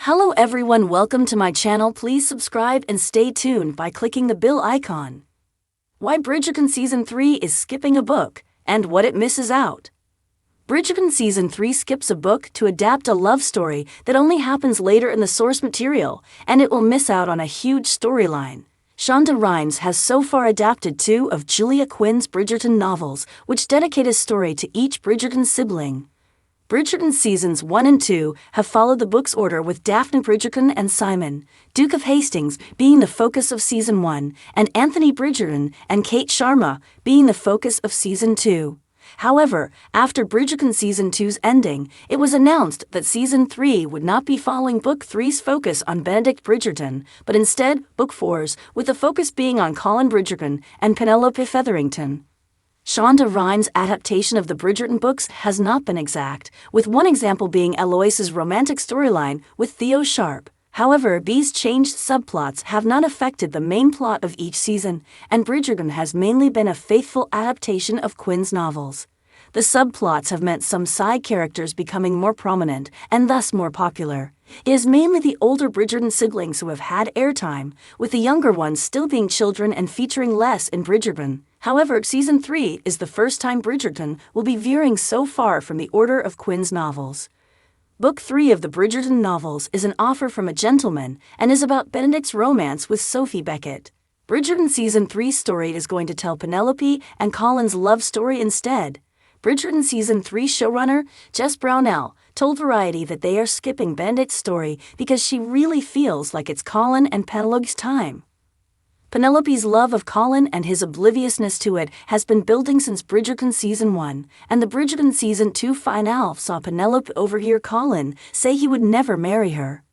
Hello everyone, welcome to my channel. Please subscribe and stay tuned by clicking the bell icon. Why Bridgerton Season 3 is skipping a book, and what it misses out. Bridgerton Season 3 skips a book to adapt a love story that only happens later in the source material, and it will miss out on a huge storyline. Shonda Rhimes has so far adapted 2 of Julia Quinn's Bridgerton novels, which dedicate a story to each Bridgerton sibling. Bridgerton Seasons 1 and 2 have followed the book's order, with Daphne Bridgerton and Simon, Duke of Hastings, being the focus of Season 1, and Anthony Bridgerton and Kate Sharma being the focus of Season 2. However, after Bridgerton Season 2's ending, it was announced that Season 3 would not be following Book 3's focus on Benedict Bridgerton, but instead Book 4's, with the focus being on Colin Bridgerton and Penelope Featherington. Shonda Rhimes' adaptation of the Bridgerton books has not been exact, with one example being Eloise's romantic storyline with Theo Sharp. However, these changed subplots have not affected the main plot of each season, and Bridgerton has mainly been a faithful adaptation of Quinn's novels. The subplots have meant some side characters becoming more prominent and thus more popular. It is mainly the older Bridgerton siblings who have had airtime, with the younger ones still being children and featuring less in Bridgerton. However, Season 3 is the first time Bridgerton will be veering so far from the order of Quinn's novels. Book 3 of the Bridgerton novels is An Offer from a Gentleman and is about Benedict's romance with Sophie Beckett. Bridgerton Season 3's story is going to tell Penelope and Colin's love story instead. Bridgerton Season 3 showrunner Jess Brownell told Variety that they are skipping Benedict's story because she really feels like it's Colin and Penelope's time. Penelope's love of Colin and his obliviousness to it has been building since Bridgerton Season 1, and the Bridgerton Season 2 finale saw Penelope overhear Colin say he would never marry her.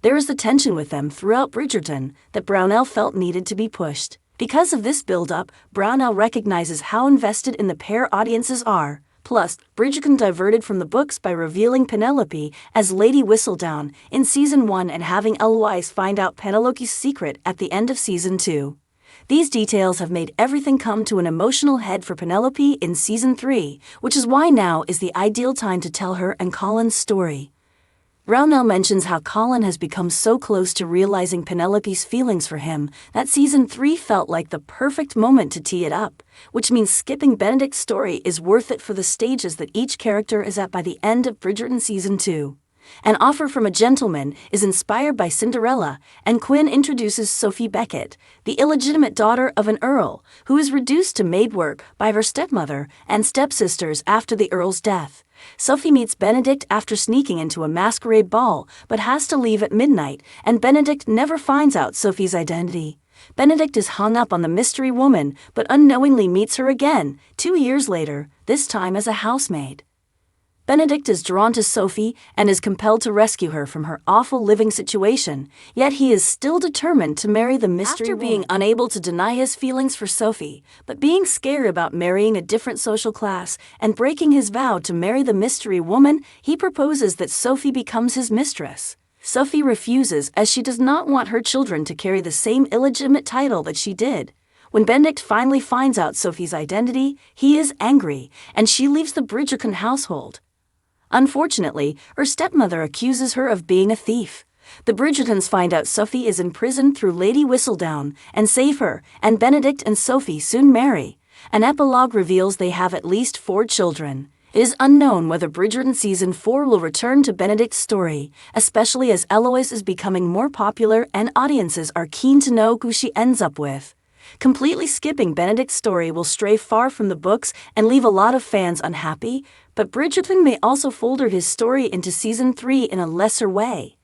There is the tension with them throughout Bridgerton that Brownell felt needed to be pushed. Because of this build-up, Brownell recognizes how invested in the pair audiences are. Plus, Bridgerton diverted from the books by revealing Penelope as Lady Whistledown in Season 1 and having Eloise find out Penelope's secret at the end of Season 2. These details have made everything come to an emotional head for Penelope in Season 3, which is why now is the ideal time to tell her and Colin's story. Brownell mentions how Colin has become so close to realizing Penelope's feelings for him that Season 3 felt like the perfect moment to tee it up, which means skipping Benedict's story is worth it for the stages that each character is at by the end of Bridgerton Season 2. An Offer from a Gentleman is inspired by Cinderella, and Quinn introduces Sophie Beckett, the illegitimate daughter of an earl, who is reduced to maid work by her stepmother and stepsisters after the earl's death. Sophie meets Benedict after sneaking into a masquerade ball, but has to leave at midnight, and Benedict never finds out Sophie's identity. Benedict is hung up on the mystery woman, but unknowingly meets her again, 2 years later, this time as a housemaid. Benedict is drawn to Sophie and is compelled to rescue her from her awful living situation, yet he is still determined to marry the mystery woman. After being unable to deny his feelings for Sophie, but being scared about marrying a different social class and breaking his vow to marry the mystery woman, he proposes that Sophie becomes his mistress. Sophie refuses as she does not want her children to carry the same illegitimate title that she did. When Benedict finally finds out Sophie's identity, he is angry, and she leaves the Bridgerton household. Unfortunately, her stepmother accuses her of being a thief. The Bridgertons find out Sophie is in prison through Lady Whistledown and save her, and Benedict and Sophie soon marry. An epilogue reveals they have at least 4 children. It is unknown whether Bridgerton Season 4 will return to Benedict's story, especially as Eloise is becoming more popular and audiences are keen to know who she ends up with. Completely skipping Benedict's story will stray far from the books and leave a lot of fans unhappy, but Bridgerton may also fold his story into Season 3 in a lesser way.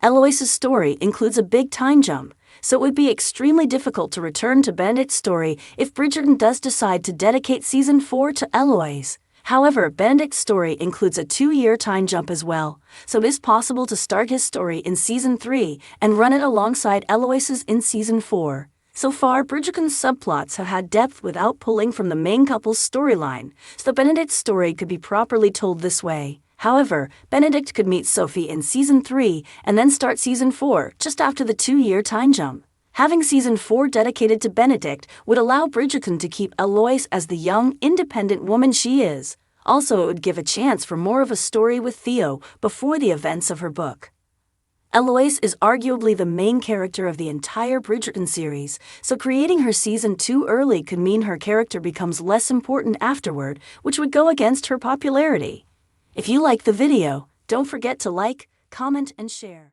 Eloise's story includes a big time jump, so it would be extremely difficult to return to Benedict's story if Bridgerton does decide to dedicate Season 4 to Eloise. However, Benedict's story includes a 2-year time jump as well, so it is possible to start his story in Season 3 and run it alongside Eloise's in Season 4. So far, Bridgerton's subplots have had depth without pulling from the main couple's storyline, so Benedict's story could be properly told this way. However, Benedict could meet Sophie in Season 3 and then start Season 4 just after the 2-year time jump. Having Season 4 dedicated to Benedict would allow Bridgerton to keep Eloise as the young, independent woman she is. Also, it would give a chance for more of a story with Theo before the events of her book. Eloise is arguably the main character of the entire Bridgerton series, so creating her season 2 early could mean her character becomes less important afterward, which would go against her popularity. If you like the video, don't forget to like, comment, and share.